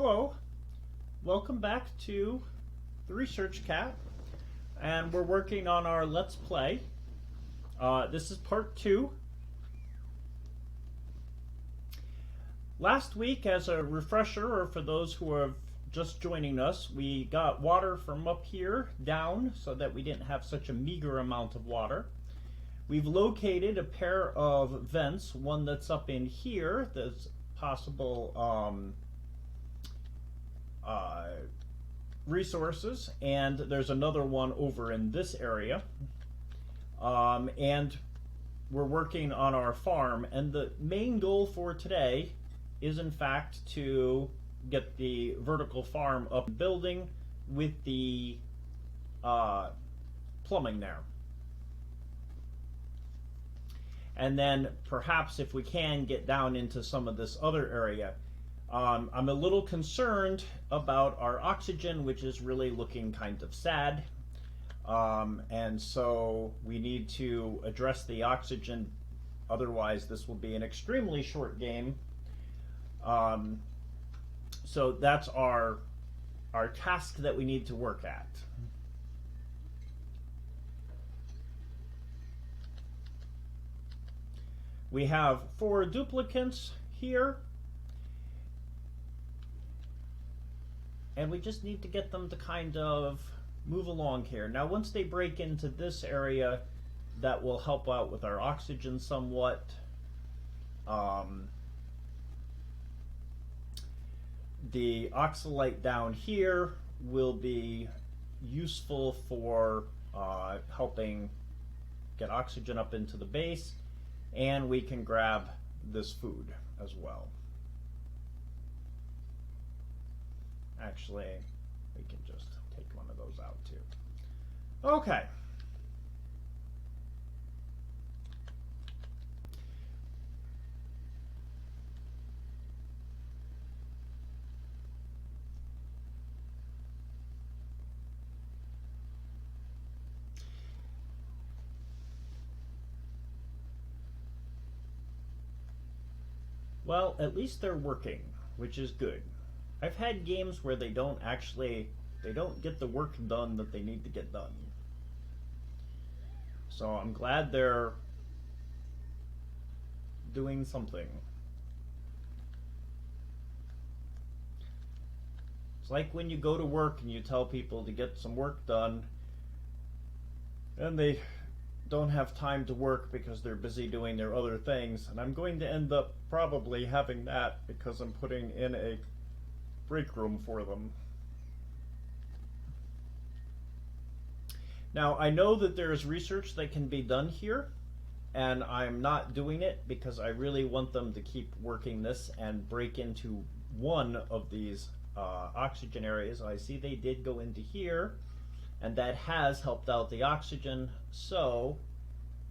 Hello, welcome back to the Research Cat, and we're working on our Let's Play. This is part 2. Last week, as a refresher, or for those who are just joining us, we got water from up here down so that we didn't have such a meager amount of water. We've located a pair of vents, one that's up in here, that's possible resources, and there's another one over in this area. And we're working on our farm, and the main goal for today is in fact to get the vertical farm up and building with the plumbing there. And then perhaps if we can get down into some of this other area. I'm a little concerned about our oxygen, which is really looking kind of sad. And so we need to address the oxygen, otherwise this will be an extremely short game. So that's our task that we need to work at. We have 4 duplicants here, and we just need to get them to kind of move along here. Now once they break into this area, that will help out with our oxygen somewhat. The oxalite down here will be useful for helping get oxygen up into the base, and we can grab this food as well. Actually, we can just take one of those out too. Okay. Well, at least they're working, which is good. I've had games where they don't get the work done that they need to get done. So I'm glad they're doing something. It's like when you go to work and you tell people to get some work done, and they don't have time to work because they're busy doing their other things, and I'm going to end up probably having that because I'm putting in a break room for them. Now I know that there's research that can be done here, and I'm not doing it because I really want them to keep working this and break into one of these oxygen areas. I see they did go into here, and that has helped out the oxygen, so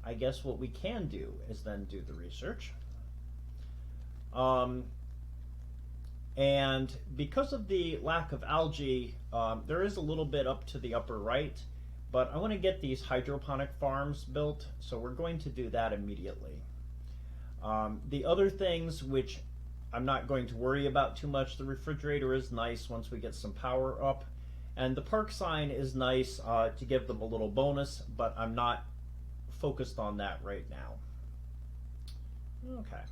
I guess what we can do is then do the research. And because of the lack of algae, there is a little bit up to the upper right, but I want to get these hydroponic farms built, so we're going to do that immediately. The other things which I'm not going to worry about too much, the refrigerator is nice once we get some power up, and the park sign is nice to give them a little bonus, but I'm not focused on that right now. Okay.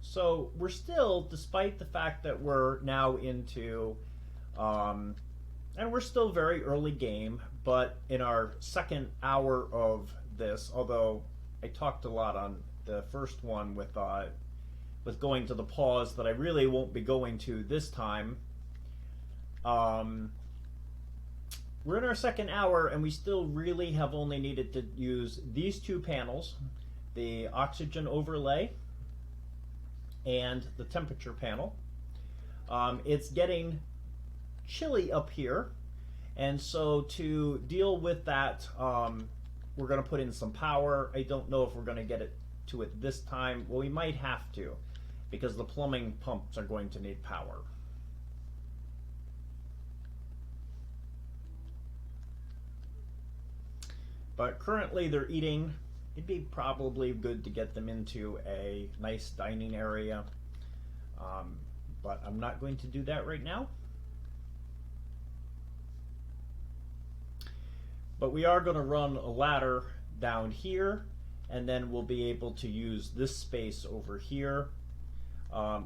So we're still, despite the fact that we're now into, and we're still very early game, but in our second hour of this, although I talked a lot on the first one with going to the pause that I really won't be going to this time. We're in our second hour, and we still really have only needed to use these 2 panels, the oxygen overlay and the temperature panel. It's getting chilly up here, and so to deal with that, we're going to put in some power. I don't know if we're going to get to it this time. Well, we might have to, because the plumbing pumps are going to need power. But currently they're eating. It'd be probably good to get them into a nice dining area. But I'm not going to do that right now. But we are going to run a ladder down here, and then we'll be able to use this space over here,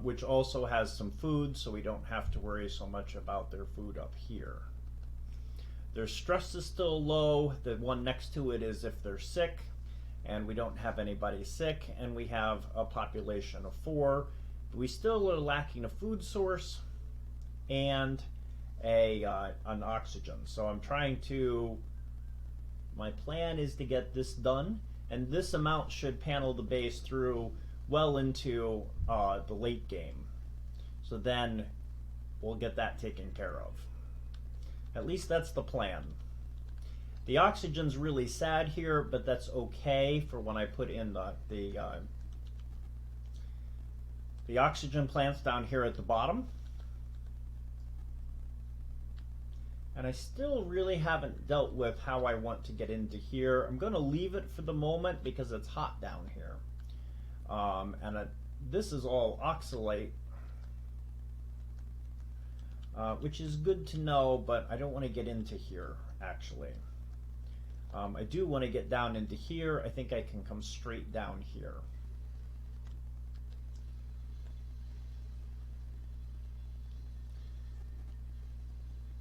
which also has some food, so we don't have to worry so much about their food up here. Their stress is still low. The one next to it is if they're sick, and we don't have anybody sick, and we have a population of 4. We still are lacking a food source and an oxygen. So I'm trying to, my plan is to get this done, and this amount should panel the base through well into the late game. So then we'll get that taken care of. At least that's the plan. The oxygen's really sad here, but that's okay for when I put in the oxygen plants down here at the bottom. And I still really haven't dealt with how I want to get into here. I'm going to leave it for the moment because it's hot down here. This is all oxalate, which is good to know, but I don't want to get into here, actually. I do want to get down into here. I think I can come straight down here.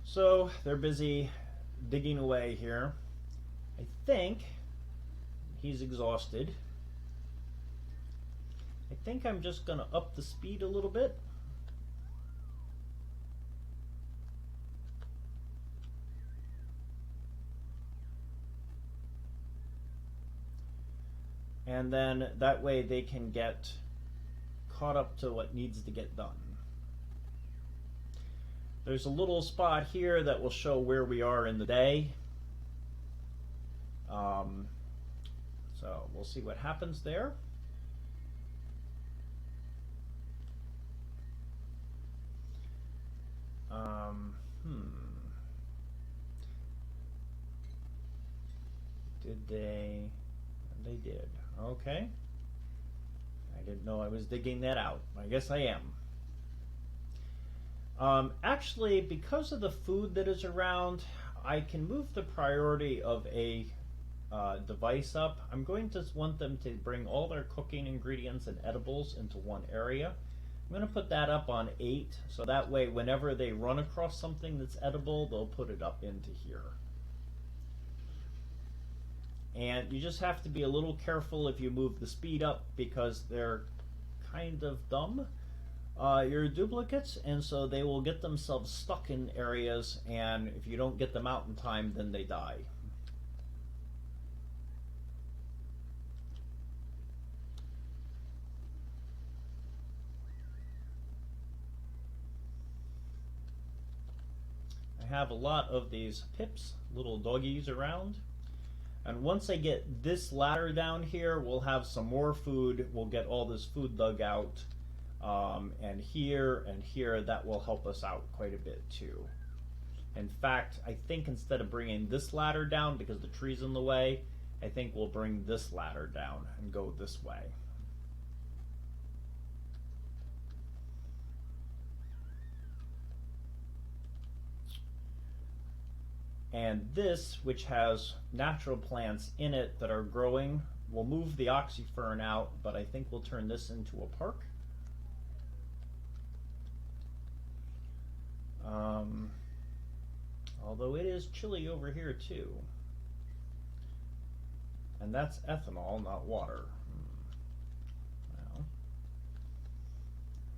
So they're busy digging away here. I think he's exhausted. I think I'm just going to up the speed a little bit. And then that way they can get caught up to what needs to get done. There's a little spot here that will show where we are in the day. So we'll see what happens there. Did they? They did. Okay. I didn't know I was digging that out. I guess I am. Actually, because of the food that is around, I can move the priority of a device up. I'm going to want them to bring all their cooking ingredients and edibles into one area. I'm going to put that up on 8, so that way whenever they run across something that's edible, they'll put it up into here. And you just have to be a little careful if you move the speed up because they're kind of dumb. You're duplicates, and so they will get themselves stuck in areas, and if you don't get them out in time, then they die. I have a lot of these pips, little doggies around. And once I get this ladder down here, we'll have some more food. We'll get all this food dug out. And here, that will help us out quite a bit too. In fact, I think instead of bringing this ladder down because the tree's in the way, I think we'll bring this ladder down and go this way. And this, which has natural plants in it that are growing, we'll move the oxyfern out, but I think we'll turn this into a park. Although it is chilly over here too. And that's ethanol, not water. Well,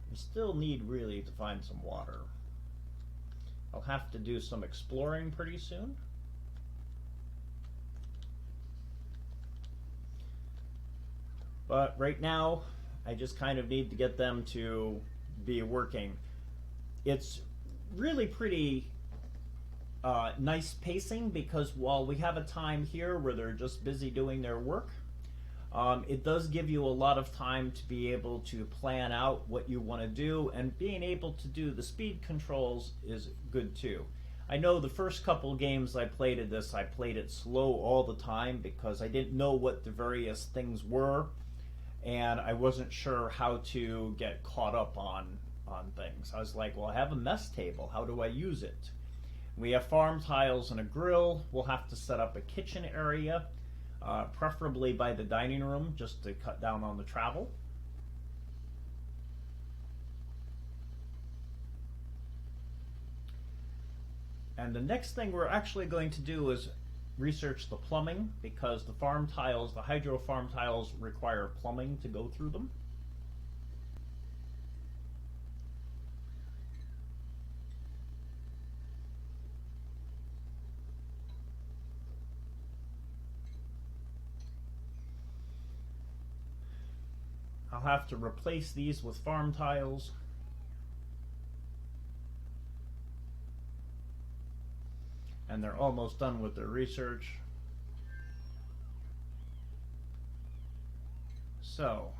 we still need really to find some water. I'll have to do some exploring pretty soon. But right now, I just kind of need to get them to be working. It's really pretty nice pacing because while we have a time here where they're just busy doing their work, it does give you a lot of time to be able to plan out what you want to do, and being able to do the speed controls is good too. I know the first couple games I played of this, I played it slow all the time because I didn't know what the various things were, and I wasn't sure how to get caught up on things. I was like, well, I have a mess table. How do I use it? We have farm tiles and a grill. We'll have to set up a kitchen area, preferably by the dining room, just to cut down on the travel. And the next thing we're actually going to do is research the plumbing, because the farm tiles, the hydro farm tiles, require plumbing to go through them. I'll have to replace these with farm tiles. And they're almost done with their research. So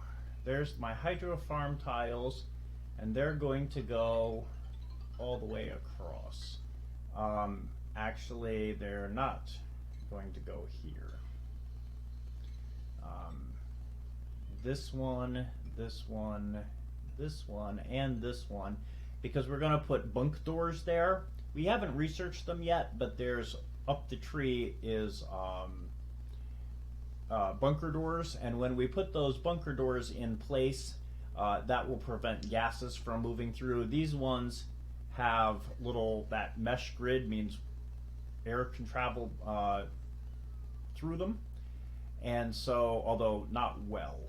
there's my hydro farm tiles, and they're going to go all the way across. Actually, they're not going to go here. This one, this one, this one, and this one, because we're going to put bunk doors there. We haven't researched them yet, but there's up the tree is bunker doors, and when we put those bunker doors in place, that will prevent gases from moving through. These ones have that mesh grid, means air can travel through them, and so, although not well,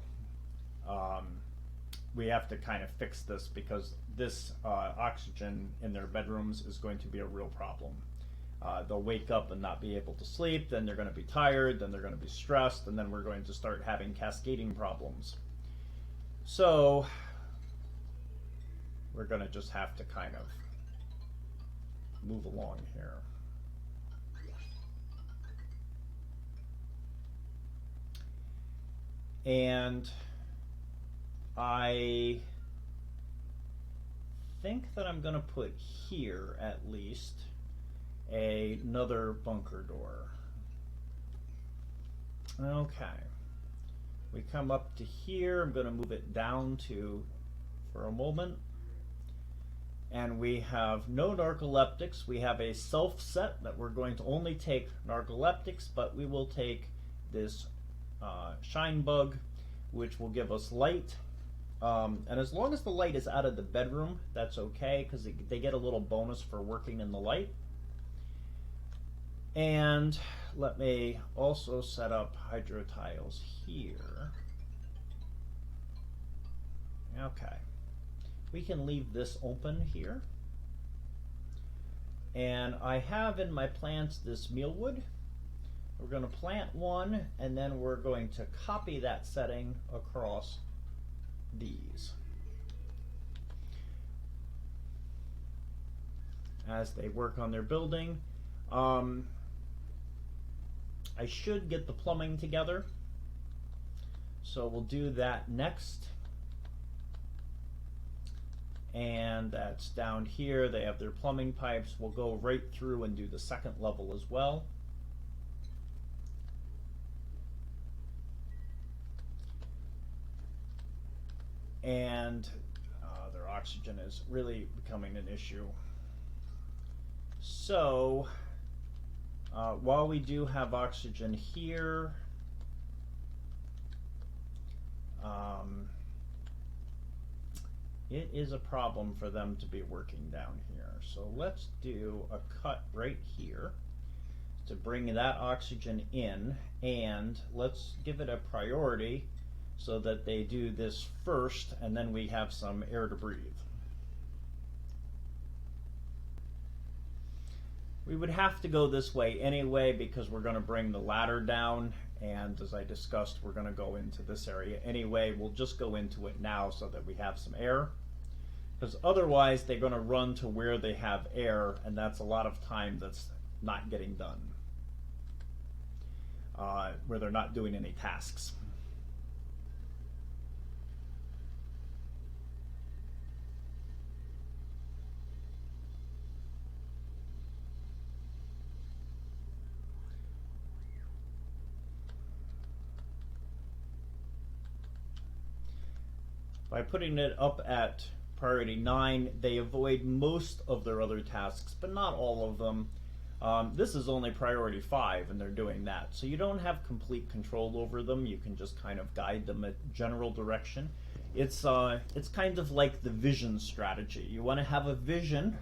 we have to kind of fix this, because this oxygen in their bedrooms is going to be a real problem. They'll wake up and not be able to sleep, then they're going to be tired, then they're going to be stressed, and then we're going to start having cascading problems. So we're going to just have to kind of move along here. And I think that I'm going to put here, at least, another bunker door. Okay. We come up to here. I'm going to move it down for a moment. And we have no narcoleptics. We have a self set that we're going to only take narcoleptics, but we will take this shine bug, which will give us light. And as long as the light is out of the bedroom, that's okay, because they get a little bonus for working in the light. And let me also set up hydro tiles here. Okay. We can leave this open here. And I have in my plants this mealwood. We're going to plant one, and then we're going to copy that setting across these. As they work on their building. I should get the plumbing together, so we'll do that next. And that's down here. They have their plumbing pipes. We'll go right through and do the second level as well. And their oxygen is really becoming an issue. So while we do have oxygen here, it is a problem for them to be working down here. So let's do a cut right here to bring that oxygen in, and let's give it a priority so that they do this first, and then we have some air to breathe. We would have to go this way anyway, because we're going to bring the ladder down, and as I discussed, we're going to go into this area anyway. We'll just go into it now so that we have some air, because otherwise they're going to run to where they have air, and that's a lot of time that's not getting done, where they're not doing any tasks. By putting it up at priority 9, they avoid most of their other tasks, but not all of them. This is only priority 5, and they're doing that. So you don't have complete control over them. You can just kind of guide them at general direction. It's kind of like the vision strategy. You want to have a vision,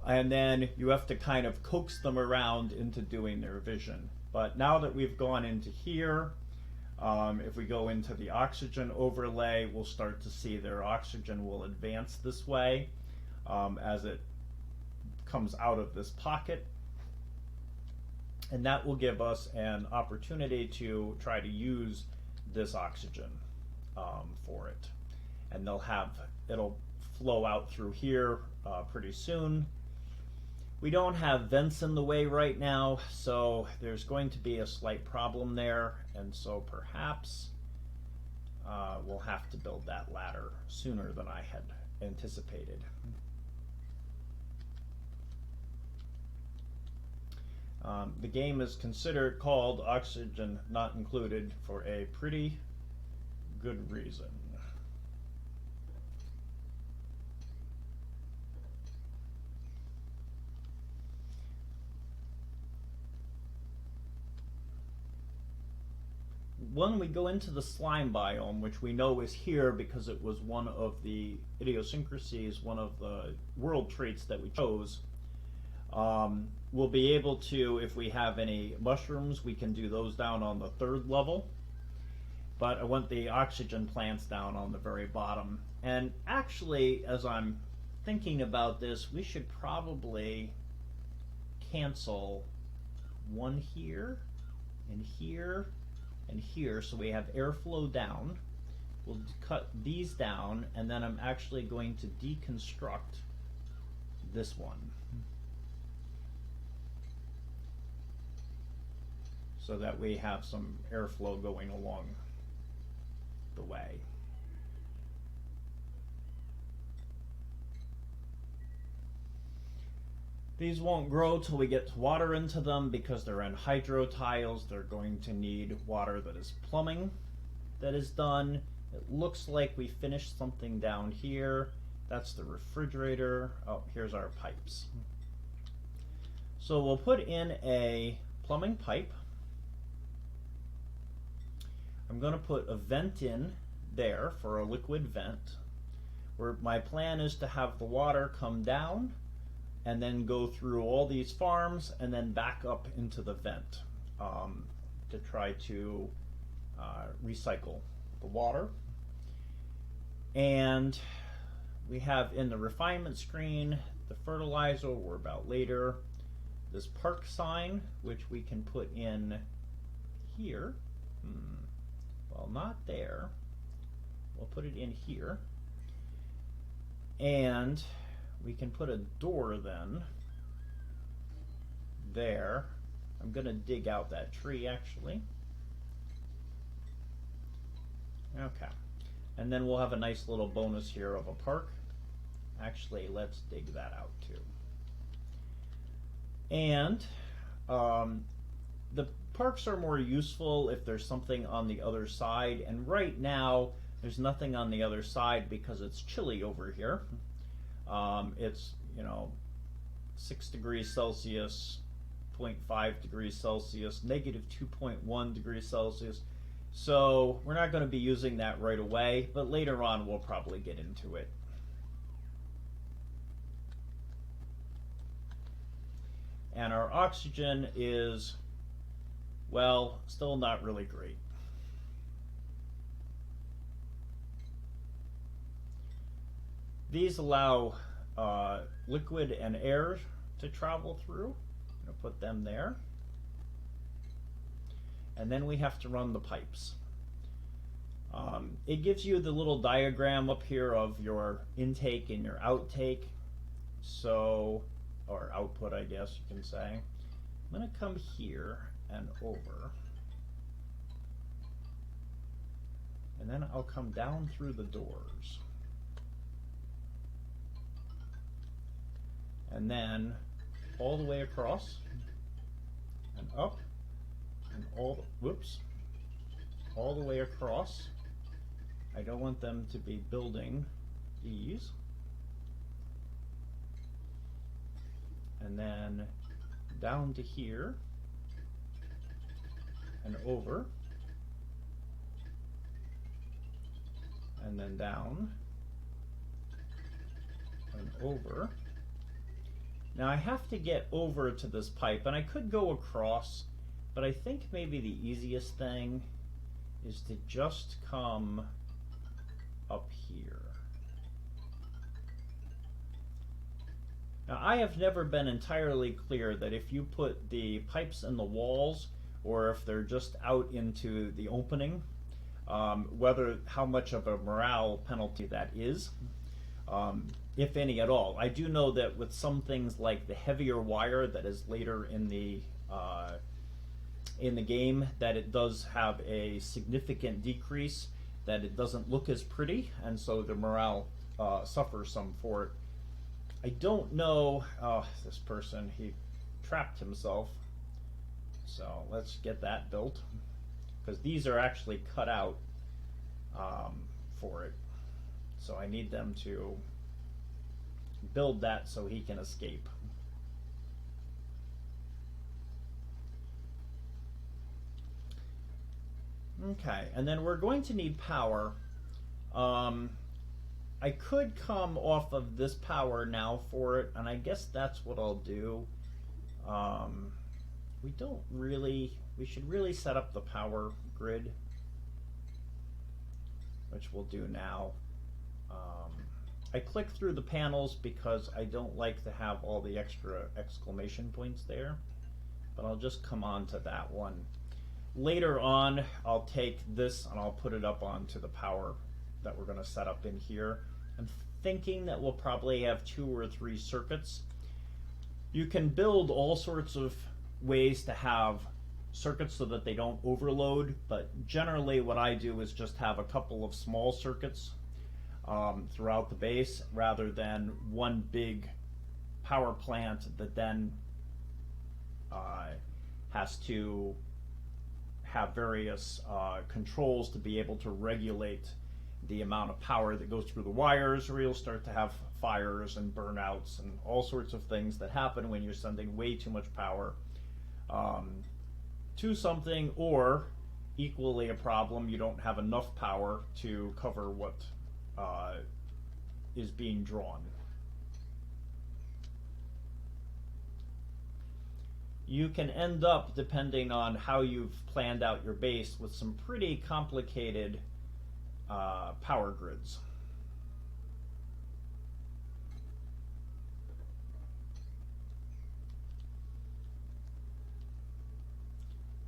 and then you have to kind of coax them around into doing their vision. But now that we've gone into here, if we go into the oxygen overlay, we'll start to see their oxygen will advance this way as it comes out of this pocket. And that will give us an opportunity to try to use this oxygen for it. And it'll flow out through here pretty soon. We don't have vents in the way right now, so there's going to be a slight problem there, and so perhaps we'll have to build that ladder sooner than I had anticipated. The game is called Oxygen Not Included for a pretty good reason. When we go into the slime biome, which we know is here because it was one of the idiosyncrasies, one of the world traits that we chose, we'll be able to, if we have any mushrooms, we can do those down on the 3rd level. But I want the oxygen plants down on the very bottom. And actually, as I'm thinking about this, we should probably cancel one here and here and here, so we have airflow down. We'll cut these down, and then I'm actually going to deconstruct this one, so that we have some airflow going along the way. These won't grow till we get water into them because they're in hydro tiles. They're going to need water that is plumbing that is done. It looks like we finished something down here. That's the refrigerator. Oh, here's our pipes. So we'll put in a plumbing pipe. I'm going to put a vent in there for a liquid vent, where my plan is to have the water come down and then go through all these farms and then back up into the vent to try to recycle the water. And we have in the refinement screen the fertilizer, we're about later, this park sign, which we can put in here. Well, not there. We'll put it in here. And we can put a door then there. I'm going to dig out that tree actually. Okay. And then we'll have a nice little bonus here of a park. Actually, let's dig that out too. And the parks are more useful if there's something on the other side, and right now there's nothing on the other side because it's chilly over here. It's, 6 degrees Celsius, 0.5 degrees Celsius, negative 2.1 degrees Celsius. So we're not going to be using that right away, but later on we'll probably get into it. And our oxygen is, well, still not really great. These allow liquid and air to travel through. I'm going to put them there. And then we have to run the pipes. It gives you the little diagram up here of your intake and your outtake. So, or output, I guess you can say. I'm going to come here and over. And then I'll come down through the doors. And then all the way across and up and all the way across I don't want them to be building these. And then down to here and over. And then down and over. Now I have to get over to this pipe, and I could go across, but I think maybe the easiest thing is to just come up here. Now I have never been entirely clear that if you put the pipes in the walls or if they're just out into the opening, how much of a morale penalty that is, if any at all. I do know that with some things like the heavier wire that is later in the game, that it does have a significant decrease, that it doesn't look as pretty, and so the morale suffers some for it. I don't know, this person, he trapped himself, so let's get that built, because these are actually cut out for it, so I need them to build that so he can escape. Okay, and then we're going to need power. I could come off of this power now for it, and I guess that's what I'll do. We should really set up the power grid, which we'll do now. I click through the panels because I don't like to have all the extra exclamation points there, but I'll just come on to that one. Later on, I'll take this and I'll put it up onto the power that we're going to set up in here. I'm thinking that we'll probably have 2 or 3 circuits. You can build all sorts of ways to have circuits so that they don't overload, but generally what I do is just have a couple of small circuits throughout the base rather than one big power plant that then has to have various controls to be able to regulate the amount of power that goes through the wires, or you'll start to have fires and burnouts and all sorts of things that happen when you're sending way too much power to something, or equally a problem, you don't have enough power to cover what is being drawn. You can end up, depending on how you've planned out your base, with some pretty complicated power grids.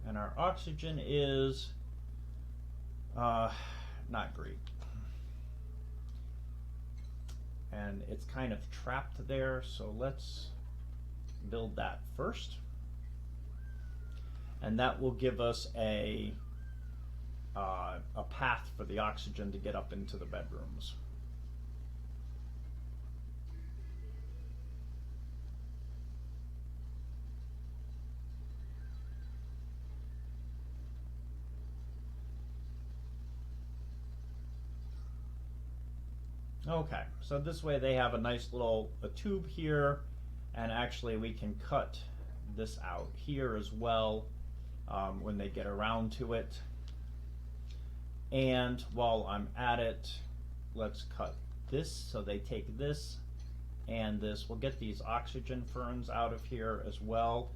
And our oxygen is not great. And it's kind of trapped there, so let's build that first. And that will give us a path for the oxygen to get up into the bedrooms. Okay, so this way they have a nice little tube here, and actually we can cut this out here as well when they get around to it. And while I'm at it, let's cut this so they take this and this. We'll get these oxygen ferns out of here as well.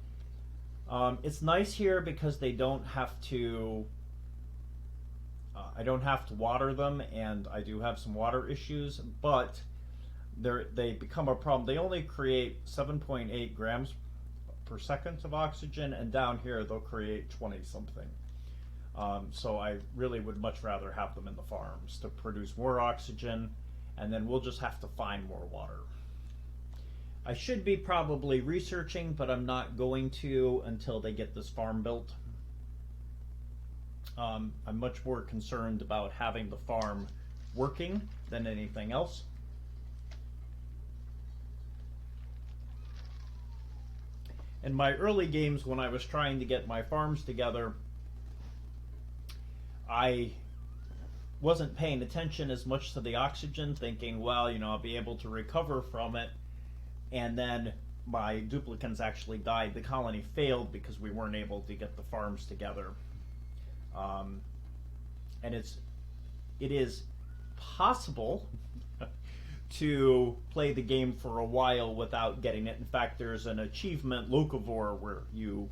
It's nice here because they don't have to I don't have to water them, and I do have some water issues, but they become a problem. They only create 7.8 grams per second of oxygen, and down here they'll create 20 something. So I really would much rather have them in the farms to produce more oxygen, and then we'll just have to find more water. I should be probably researching, but I'm not going to until they get this farm built. I'm much more concerned about having the farm working than anything else. In my early games, when I was trying to get my farms together, I wasn't paying attention as much to the oxygen, thinking, well, I'll be able to recover from it. And then my duplicants actually died. The colony failed because we weren't able to get the farms together. And it is possible to play the game for a while without getting it. In fact, there's an achievement, Locavore, where you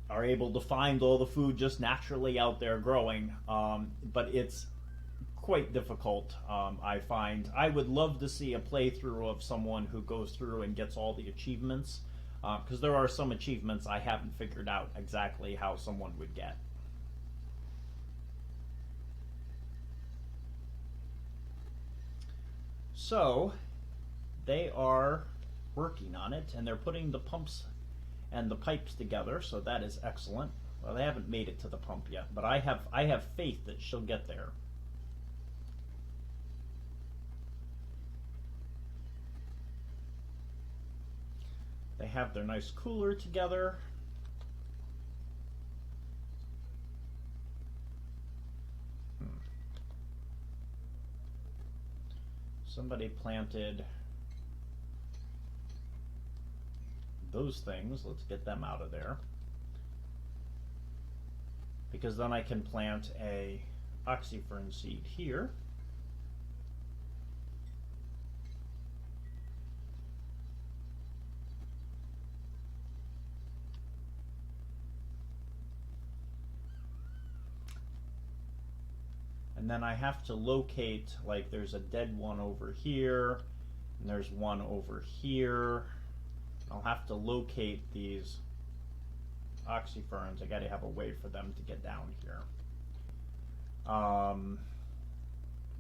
are able to find all the food just naturally out there growing, but it's quite difficult. I find I would love to see a playthrough of someone who goes through and gets all the achievements, because there are some achievements I haven't figured out exactly how someone would get. So they are working on it, and they're putting the pumps and the pipes together, so that is excellent. Well, they haven't made it to the pump yet, but I have faith that she'll get there. They have their nice cooler together. Somebody planted those things. Let's get them out of there, because then I can plant a oxyfern seed here. And then I have to locate, like there's a dead one over here, and there's one over here. I'll have to locate these oxyferns. I gotta have a way for them to get down here.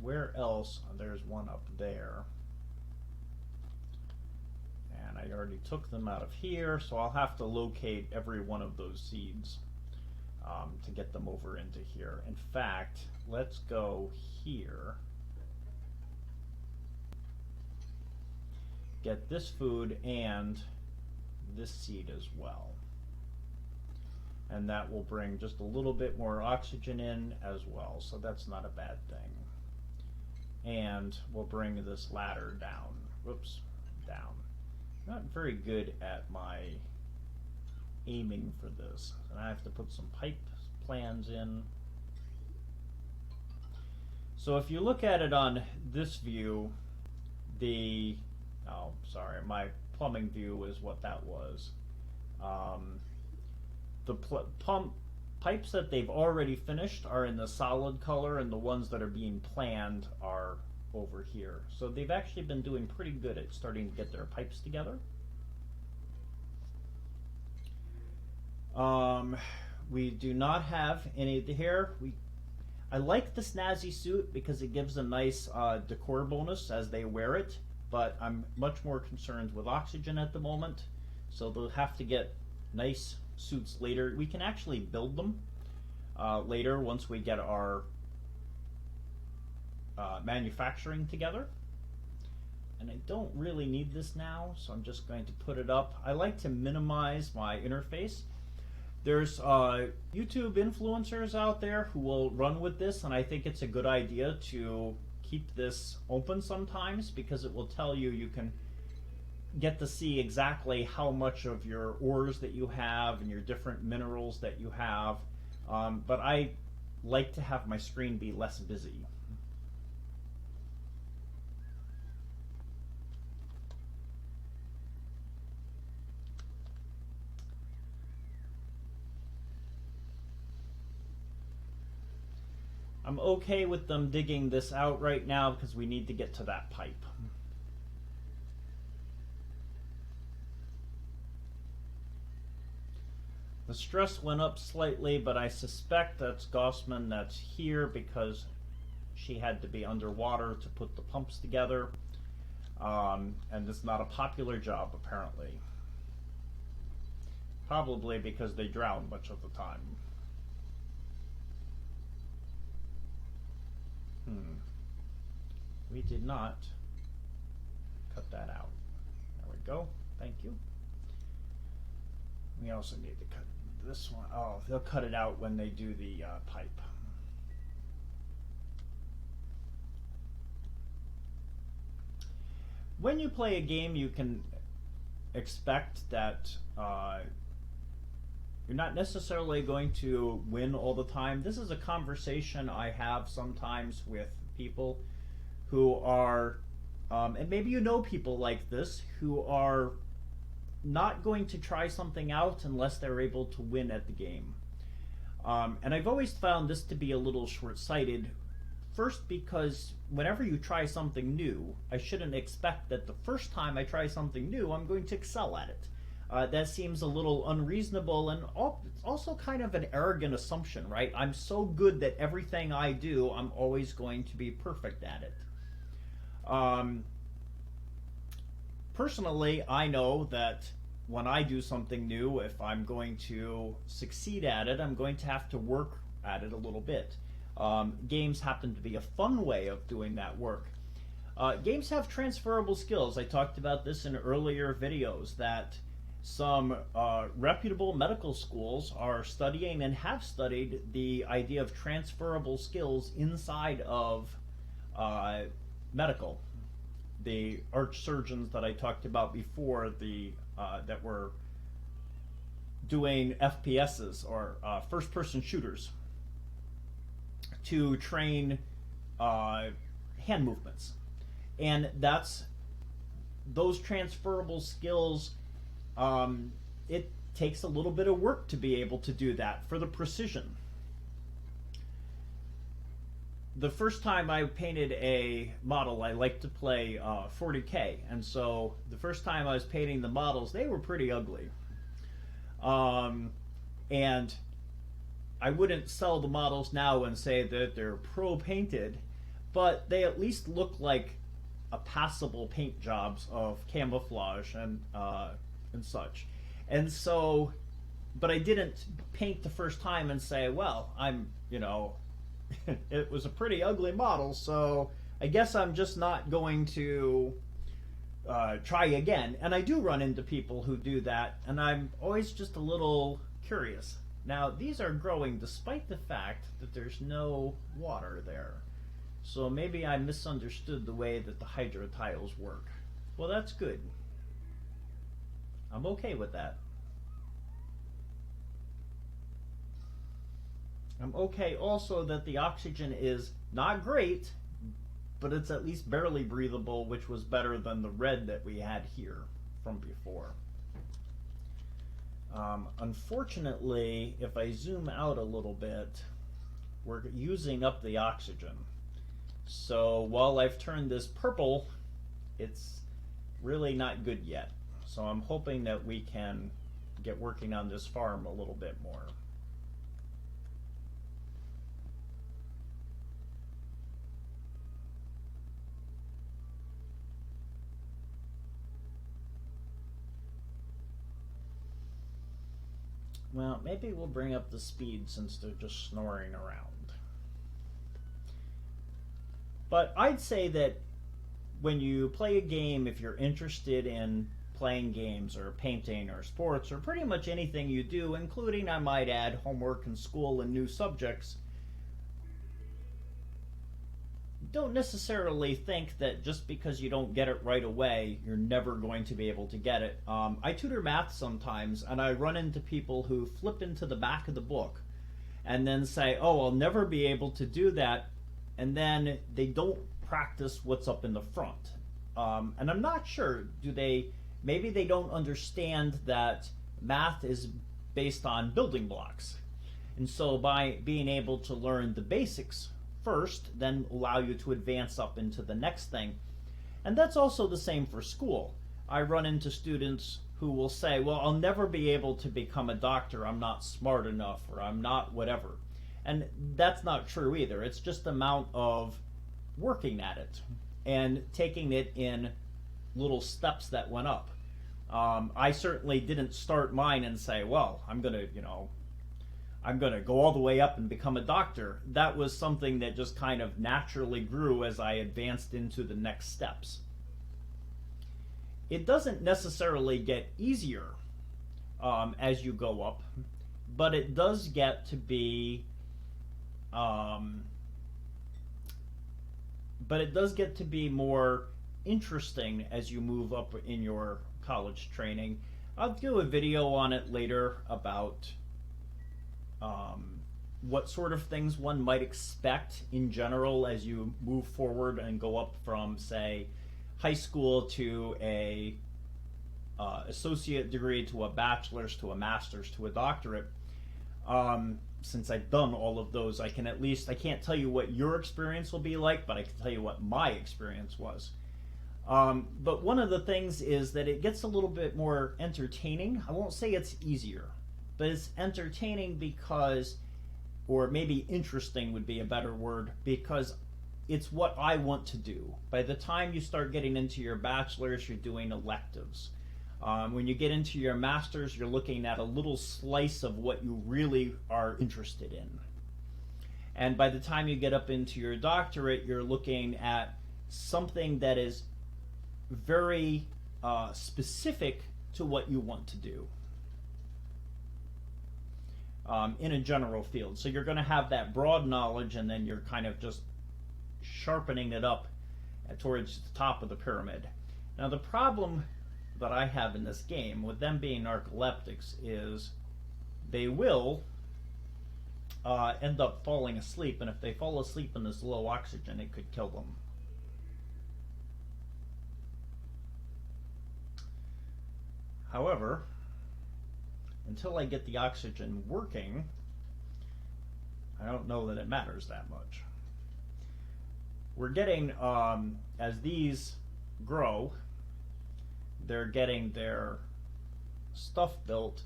Where else? There's one up there. And I already took them out of here, so I'll have to locate every one of those seeds to get them over into here. In fact, let's go here. Get this food and this seed as well. And that will bring just a little bit more oxygen in as well, so that's not a bad thing. And we'll bring this ladder down. Whoops, down. Not very good at my aiming for this. And I have to put some pipe plans in. So if you look at it on this view, my plumbing view is what that was. The pipes that they've already finished are in the solid color, and the ones that are being planned are over here. So they've actually been doing pretty good at starting to get their pipes together. We do not have any here. I like the snazzy suit because it gives a nice decor bonus as they wear it, but I'm much more concerned with oxygen at the moment, so they'll have to get nice suits later. We can actually build them later once we get our manufacturing together. And I don't really need this now, so I'm just going to put it up. I like to minimize my interface. There's YouTube influencers out there who will run with this, and I think it's a good idea to keep this open sometimes, because it will tell you can get to see exactly how much of your ores that you have and your different minerals that you have. But I like to have my screen be less busy. I'm okay with them digging this out right now because we need to get to that pipe. The stress went up slightly, but I suspect that's Gossman that's here because she had to be underwater to put the pumps together. And it's not a popular job, apparently. Probably because they drown much of the time. We did not cut that out. There we go. Thank you. We also need to cut this one. Oh, they'll cut it out when they do the pipe. when you play a game, you can expect that you're not necessarily going to win all the time. This is a conversation I have sometimes with people who are, and maybe you know people like this, who are not going to try something out unless they're able to win at the game. And I've always found this to be a little short-sighted. First, because whenever you try something new, I shouldn't expect that the first time I try something new, I'm going to excel at it. That seems a little unreasonable and also kind of an arrogant assumption, right? I'm so good that everything I do, I'm always going to be perfect at it. Personally, I know that when I do something new, if I'm going to succeed at it, I'm going to have to work at it a little bit. Games happen to be a fun way of doing that work. Games have transferable skills. I talked about this in earlier videos, that some reputable medical schools are studying and have studied the idea of transferable skills inside of medical. The archsurgeons that I talked about before, that were doing FPSs, or first-person shooters, to train hand movements. And those transferable skills, it takes a little bit of work to be able to do that for the precision. The first time I painted a model, I like to play 40K, and so the first time I was painting the models, they were pretty ugly. And I wouldn't sell the models now and say that they're pro-painted, but they at least look like a passable paint jobs of camouflage and such. And so, but I didn't paint the first time and say, well, it was a pretty ugly model, so I guess I'm just not going to try again. And I do run into people who do that, and I'm always just a little curious. Now, these are growing despite the fact that there's no water there. So maybe I misunderstood the way that the hydro tiles work. Well, that's good. I'm okay with that. I'm okay also that the oxygen is not great, but it's at least barely breathable, which was better than the red that we had here from before. Unfortunately, if I zoom out a little bit, we're using up the oxygen. So while I've turned this purple, it's really not good yet. So I'm hoping that we can get working on this farm a little bit more. Well, maybe we'll bring up the speed since they're just snoring around. But I'd say that when you play a game, if you're interested in playing games or painting or sports or pretty much anything you do, including, I might add, homework and school and new subjects, don't necessarily think that just because you don't get it right away, you're never going to be able to get it. I tutor math sometimes, and I run into people who flip into the back of the book and then say, oh, I'll never be able to do that, and then they don't practice what's up in the front. And I'm not sure, maybe they don't understand that math is based on building blocks. And so by being able to learn the basics first, then allow you to advance up into the next thing. And that's also the same for school. I run into students who will say, well, I'll never be able to become a doctor, I'm not smart enough, or I'm not whatever. And that's not true either. It's just the amount of working at it and taking it in little steps that went up. I certainly didn't start mine and say, well, I'm going to go all the way up and become a doctor. That was something that just kind of naturally grew as I advanced into the next steps. It doesn't necessarily get easier as you go up, but it does get to be more interesting as you move up in your college training. I'll do a video on it later about what sort of things one might expect in general as you move forward and go up from, say, high school to a associate degree to a bachelor's to a master's to a doctorate. Since I've done all of those, I can't tell you what your experience will be like, but I can tell you what my experience was. But one of the things is that it gets a little bit more entertaining. I won't say it's easier, but it's entertaining because, or maybe interesting would be a better word, because it's what I want to do. By the time you start getting into your bachelor's, you're doing electives. When you get into your master's, you're looking at a little slice of what you really are interested in. And by the time you get up into your doctorate, you're looking at something that is very specific to what you want to do in a general field. So you're going to have that broad knowledge, and then you're kind of just sharpening it up towards the top of the pyramid. Now, the problem that I have in this game with them being narcoleptics is they will end up falling asleep, and if they fall asleep in this low oxygen, it could kill them. However, until I get the oxygen working, I don't know that it matters that much. We're getting, as these grow, they're getting their stuff built,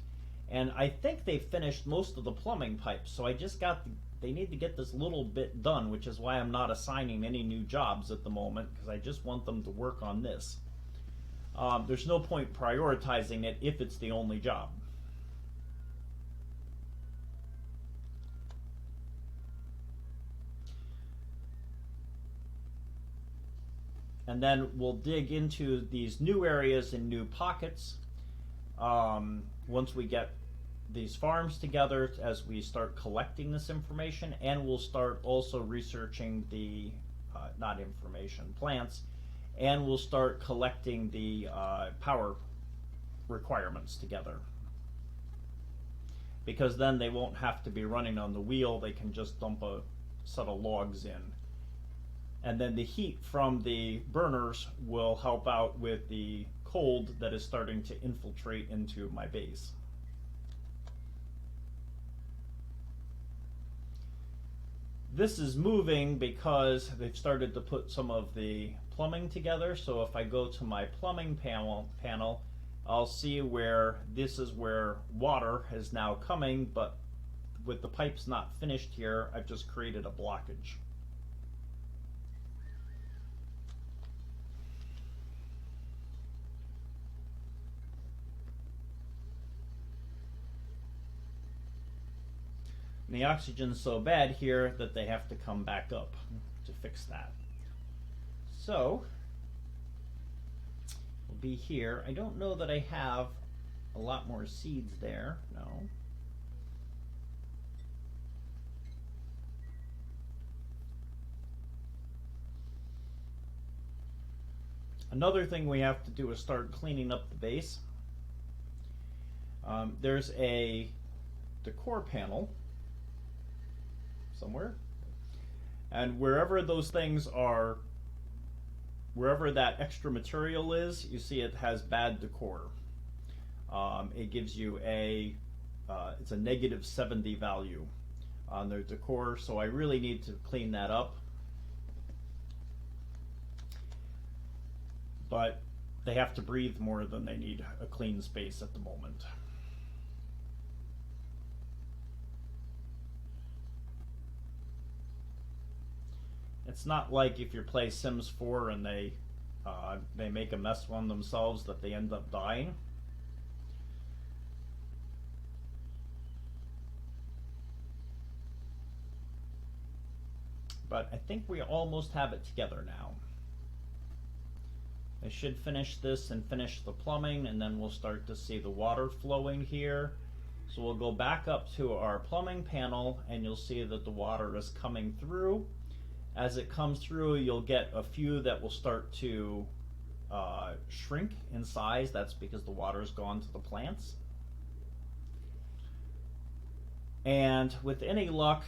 and I think they finished most of the plumbing pipes, so they need to get this little bit done, which is why I'm not assigning any new jobs at the moment, because I just want them to work on this. There's no point prioritizing it if it's the only job. And then we'll dig into these new areas and new pockets once we get these farms together, as we start collecting this information, and we'll start also researching the, plants, and we'll start collecting the power requirements together. Because then they won't have to be running on the wheel, they can just dump a set of logs in. And then the heat from the burners will help out with the cold that is starting to infiltrate into my base. This is moving because they've started to put some of the plumbing together. So if I go to my plumbing panel, I'll see where this is where water is now coming, but with the pipes not finished here, I've just created a blockage. And the oxygen's so bad here that they have to come back up to fix that. So, we'll be here. I don't know that I have a lot more seeds there. No. Another thing we have to do is start cleaning up the base. There's a decor panel somewhere, and wherever those things are, wherever that extra material is, you see it has bad decor. It gives you it's a negative 70 value on their decor, so I really need to clean that up. But they have to breathe more than they need a clean space at the moment. It's not like if you play Sims 4 and they make a mess on themselves that they end up dying. But I think we almost have it together now. I should finish this and finish the plumbing, and then we'll start to see the water flowing here. So we'll go back up to our plumbing panel, and you'll see that the water is coming through. As it comes through, you'll get a few that will start to shrink in size. That's because the water's gone to the plants. And with any luck,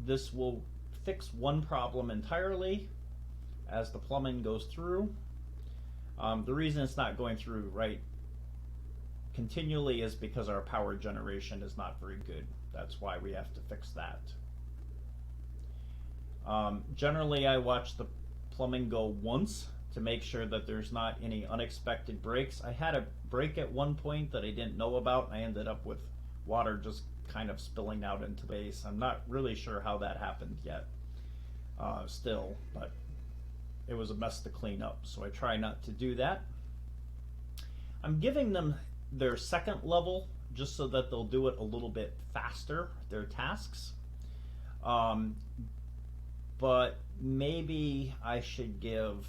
this will fix one problem entirely as the plumbing goes through. The reason it's not going through right continually is because our power generation is not very good. That's why we have to fix that. Generally, I watch the plumbing go once to make sure that there's not any unexpected breaks. I had a break at one point that I didn't know about, and I ended up with water just kind of spilling out into the base. I'm not really sure how that happened yet still, but it was a mess to clean up, so I try not to do that. I'm giving them their second level just so that they'll do it a little bit faster, their tasks. But maybe I should give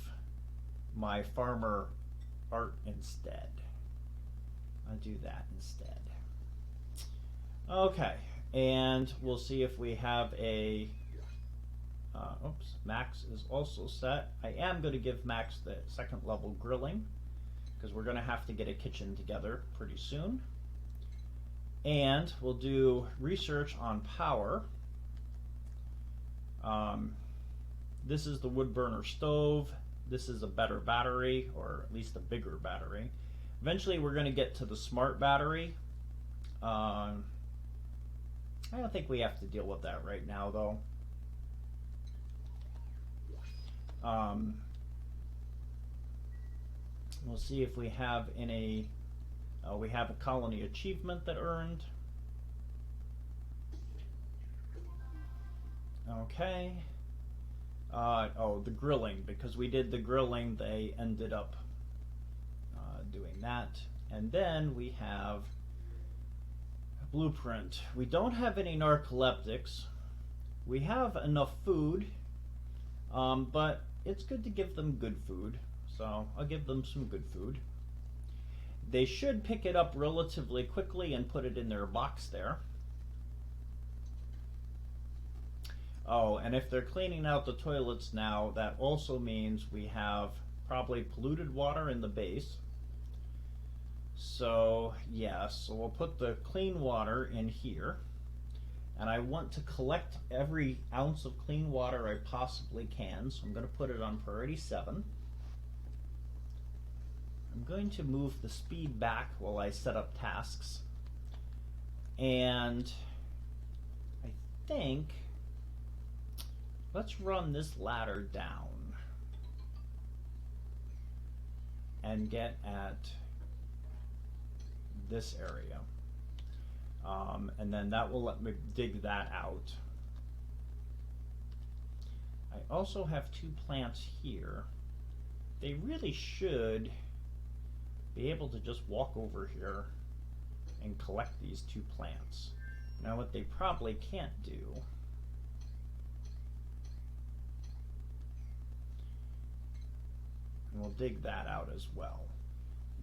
my farmer art instead. I'll do that instead. Okay, and we'll see if we have a oops, Max is also set. I am going to give Max the second level grilling because we're going to have to get a kitchen together pretty soon. And we'll do research on power. This is the wood burner stove. This is a better battery, or at least a bigger battery. Eventually we're going to get to the smart battery. I don't think we have to deal with that right now, though. We'll see if we have any. We have a colony achievement that earned. Okay. Oh, the grilling. Because we did the grilling, they ended up doing that. And then we have blueprint. We don't have any narcoleptics. We have enough food, but it's good to give them good food. So I'll give them some good food. They should pick it up relatively quickly and put it in their box there. Oh, and if they're cleaning out the toilets now, that also means we have probably polluted water in the base. So, yes, so we'll put the clean water in here. And I want to collect every ounce of clean water I possibly can, so I'm going to put it on priority 7. I'm going to move the speed back while I set up tasks. And I think let's run this ladder down and get at this area. And then that will let me dig that out. I also have 2 plants here. They really should be able to just walk over here and collect these 2 plants. Now what they probably can't do and we'll dig that out as well.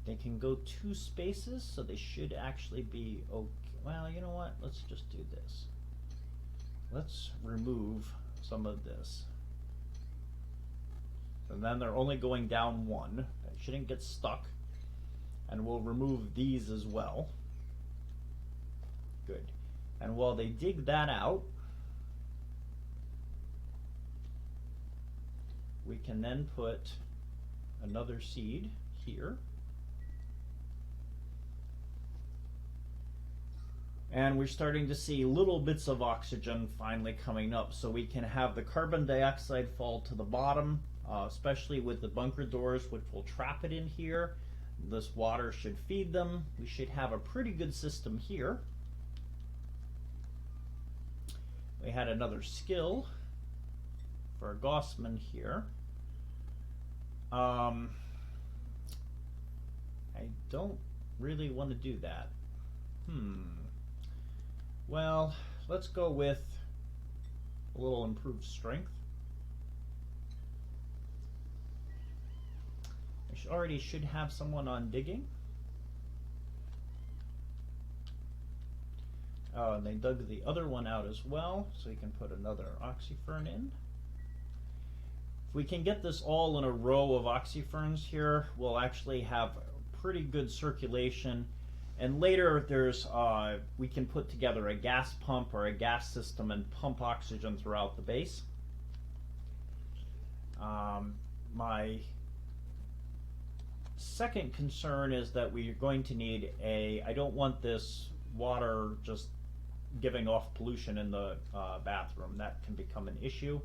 They can go 2 spaces, so they should actually be okay. Well, you know what? Let's just do this. Let's remove some of this. And then they're only going down 1. They shouldn't get stuck. And we'll remove these as well. Good. And while they dig that out, we can then put another seed here. And we're starting to see little bits of oxygen finally coming up, so we can have the carbon dioxide fall to the bottom, especially with the bunker doors, which will trap it in here. This water should feed them. We should have a pretty good system here. We had another skill for Gossman here. I don't really want to do that. Well, let's go with a little improved strength. I already should have someone on digging. Oh, and they dug the other one out as well, so we can put another oxyfern in. If we can get this all in a row of oxyferns here, we'll actually have pretty good circulation. And later there's we can put together a gas pump or a gas system and pump oxygen throughout the base. My second concern is that we're going to need I don't want this water just giving off pollution in the bathroom. That can become an issue.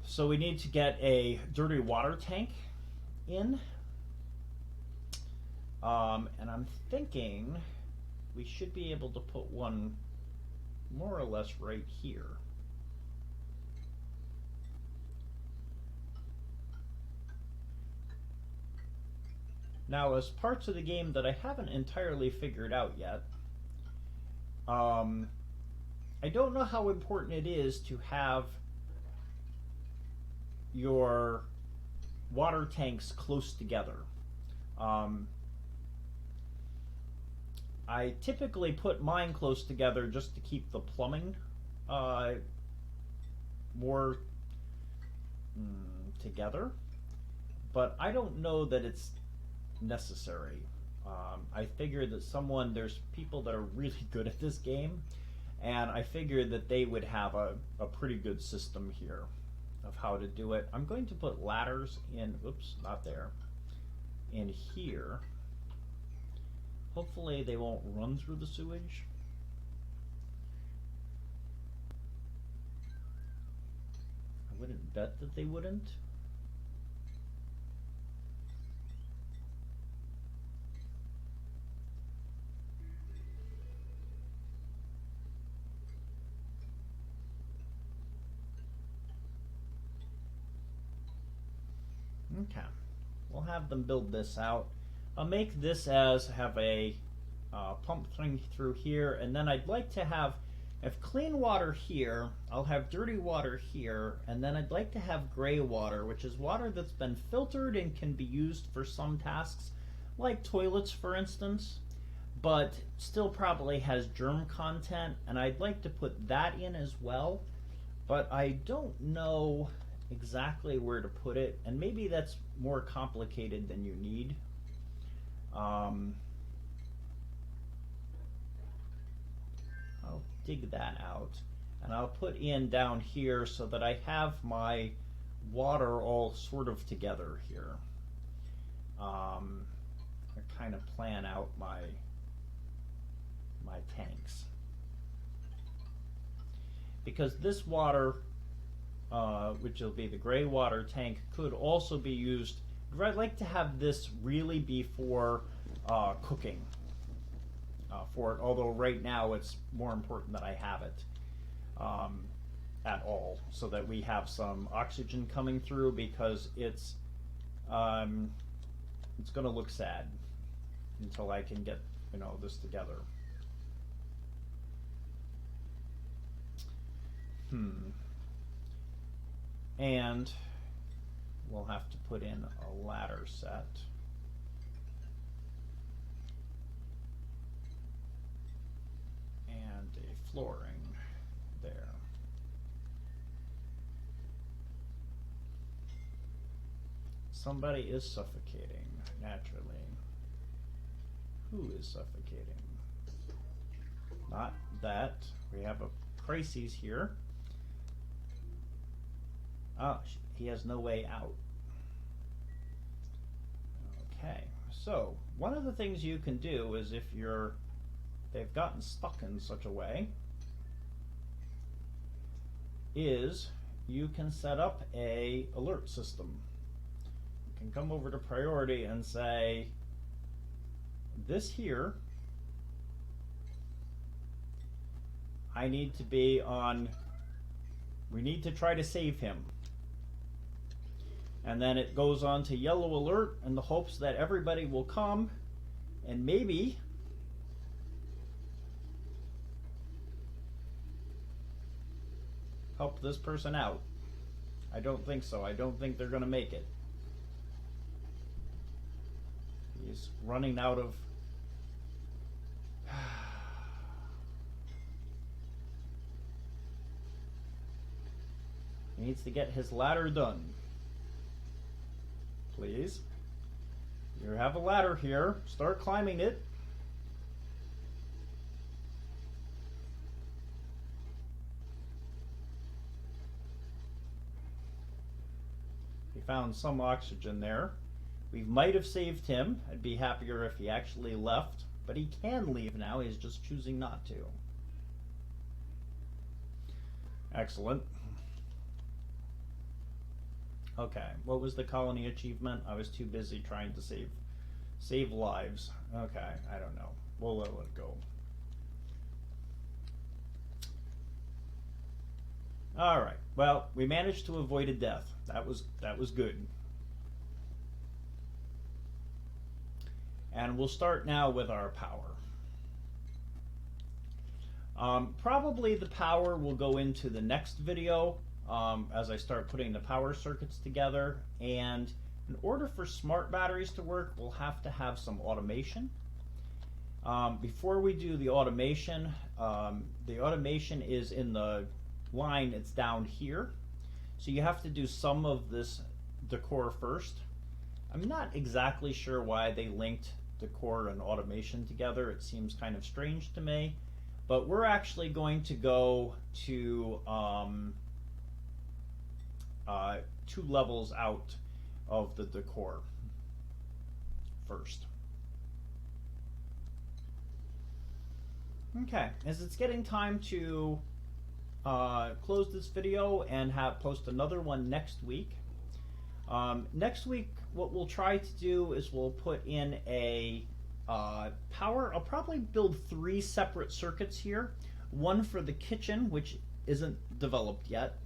So we need to get a dirty water tank in. And I'm thinking we should be able to put one more or less right here. Now, as parts of the game that I haven't entirely figured out yet, I don't know how important it is to have your water tanks close together. I typically put mine close together just to keep the plumbing more together, but I don't know that it's necessary. I figure that there's people that are really good at this game, and I figured that they would have a pretty good system here of how to do it. I'm going to put ladders in, oops, not there, in here. Hopefully they won't run through the sewage. I wouldn't bet that they wouldn't. Okay, we'll have them build this out. I'll make this have a pump thing through here, and then I'd like to have clean water here, I'll have dirty water here, and then I'd like to have gray water, which is water that's been filtered and can be used for some tasks, like toilets for instance, but still probably has germ content, and I'd like to put that in as well, but I don't know exactly where to put it, and maybe that's more complicated than you need. I'll dig that out, and I'll put in down here so that I have my water all sort of together here. I kind of plan out my tanks, because this water, which will be the gray water tank, could also be used. I'd like to have this really be for cooking for it, although right now it's more important that I have it at all, so that we have some oxygen coming through, because it's going to look sad until I can get this together. And we'll have to put in a ladder set. And a flooring there. Somebody is suffocating, naturally. Who is suffocating? Not that. We have a crisis here. Oh, he has no way out. Okay, so one of the things you can do is, if they've gotten stuck in such a way, is you can set up a alert system. You can come over to priority and say, this here, I need to be on, we need to try to save him. And then it goes on to yellow alert in the hopes that everybody will come and maybe help this person out. I don't think so. I don't think they're going to make it. He's running out of... He needs to get his ladder done. Please. You have a ladder here. Start climbing it. He found some oxygen there. We might have saved him. I'd be happier if he actually left. But he can leave now. He's just choosing not to. Excellent. Okay, what was the colony achievement? I was too busy trying to save lives. Okay, I don't know. We'll let it go. All right. Well, we managed to avoid a death. That was good. And we'll start now with our power. Probably the power will go into the next video as I start putting the power circuits together. And in order for smart batteries to work, we'll have to have some automation. Before we do the automation is in the line, it's down here. So you have to do some of this decor first. I'm not exactly sure why they linked decor and automation together. It seems kind of strange to me. But we're actually going to go to 2 levels out of the decor first. Okay, as it's getting time to close this video and post another one next week. Next week, what we'll try to do is we'll put in a power. I'll probably build 3 separate circuits here. One for the kitchen, which isn't developed yet,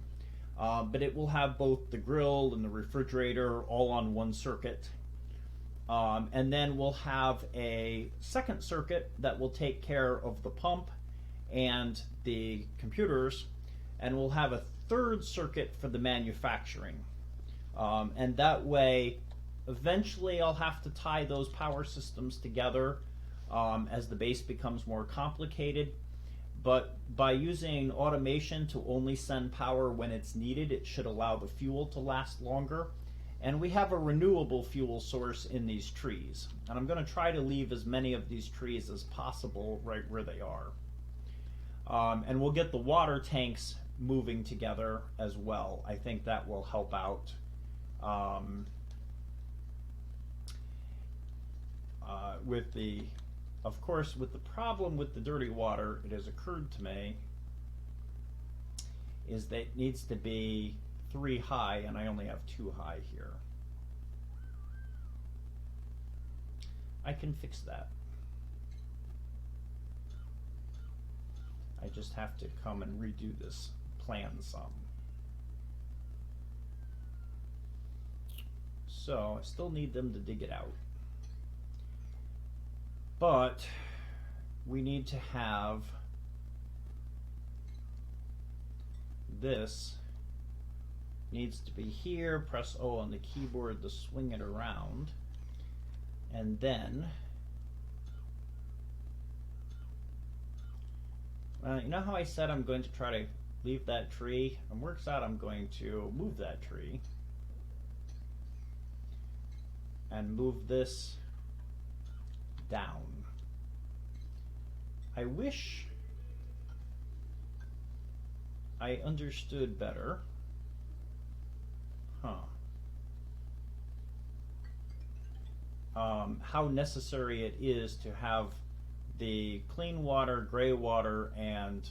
but it will have both the grill and the refrigerator all on one circuit. And then we'll have a second circuit that will take care of the pump and the computers, and we'll have a third circuit for the manufacturing. And that way, eventually I'll have to tie those power systems together as the base becomes more complicated. But by using automation to only send power when it's needed, it should allow the fuel to last longer. And we have a renewable fuel source in these trees. And I'm going to try to leave as many of these trees as possible right where they are. And we'll get the water tanks moving together as well. I think that will help out. Of course, with the problem with the dirty water, it has occurred to me, is that it needs to be 3 high, and I only have 2 high here. I can fix that. I just have to come and redo this plan some. So I still need them to dig it out. But we need to have this needs to be here. Press O on the keyboard to swing it around. And then, you know how I said I'm going to try to leave that tree? It works out I'm going to move that tree and move this down. I wish I understood better. How necessary it is to have the clean water, gray water, and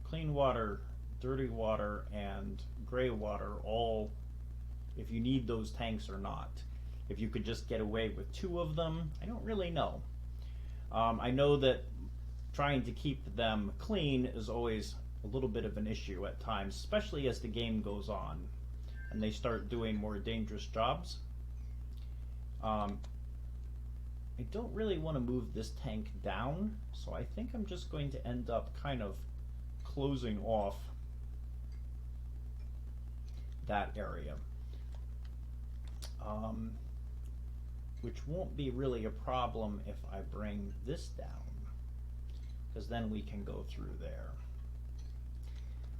clean water, dirty water, and gray water all, if you need those tanks or not. If you could just get away with 2 of them, I don't really know. I know that trying to keep them clean is always a little bit of an issue at times, especially as the game goes on and they start doing more dangerous jobs. I don't really want to move this tank down, so I think I'm just going to end up kind of closing off that area. Which won't be really a problem if I bring this down, because then we can go through there.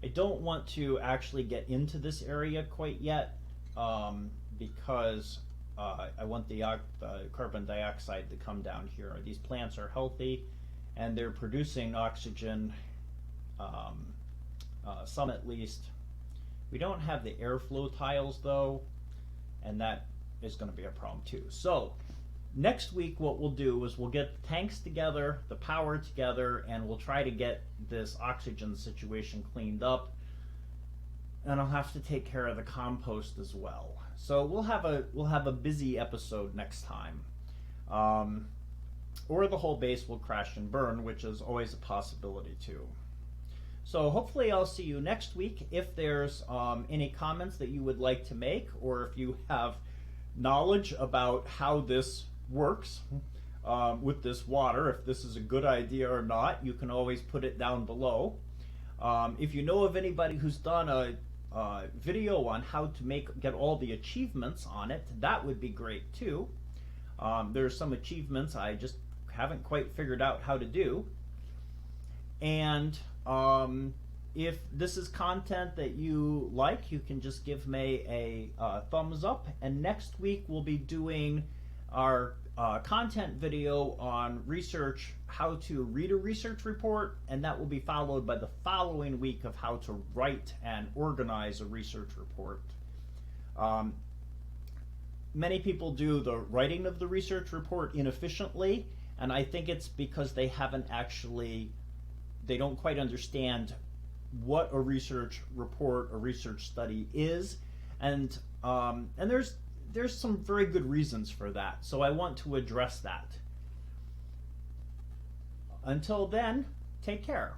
I don't want to actually get into this area quite yet because I want the carbon dioxide to come down here. These plants are healthy and they're producing oxygen, some at least. We don't have the airflow tiles though, and that is going to be a problem too. So next week what we'll do is we'll get the tanks together, the power together, and we'll try to get this oxygen situation cleaned up. And I'll have to take care of the compost as well. So we'll have a busy episode next time. Or the whole base will crash and burn, which is always a possibility too. So hopefully I'll see you next week. If there's any comments that you would like to make, or if you have knowledge about how this works with this water, if this is a good idea or not, you can always put it down below. If you know of anybody who's done a video on how to get all the achievements on it, that would be great too. There's some achievements I just haven't quite figured out how to do. And if this is content that you like, you can just give me a thumbs up. And next week we'll be doing our content video on research, how to read a research report, and that will be followed by the following week of how to write and organize a research report. Many people do the writing of the research report inefficiently, and I think it's because they don't quite understand what a research report, a research study is, and there's some very good reasons for that, so I want to address that. Until then, take care.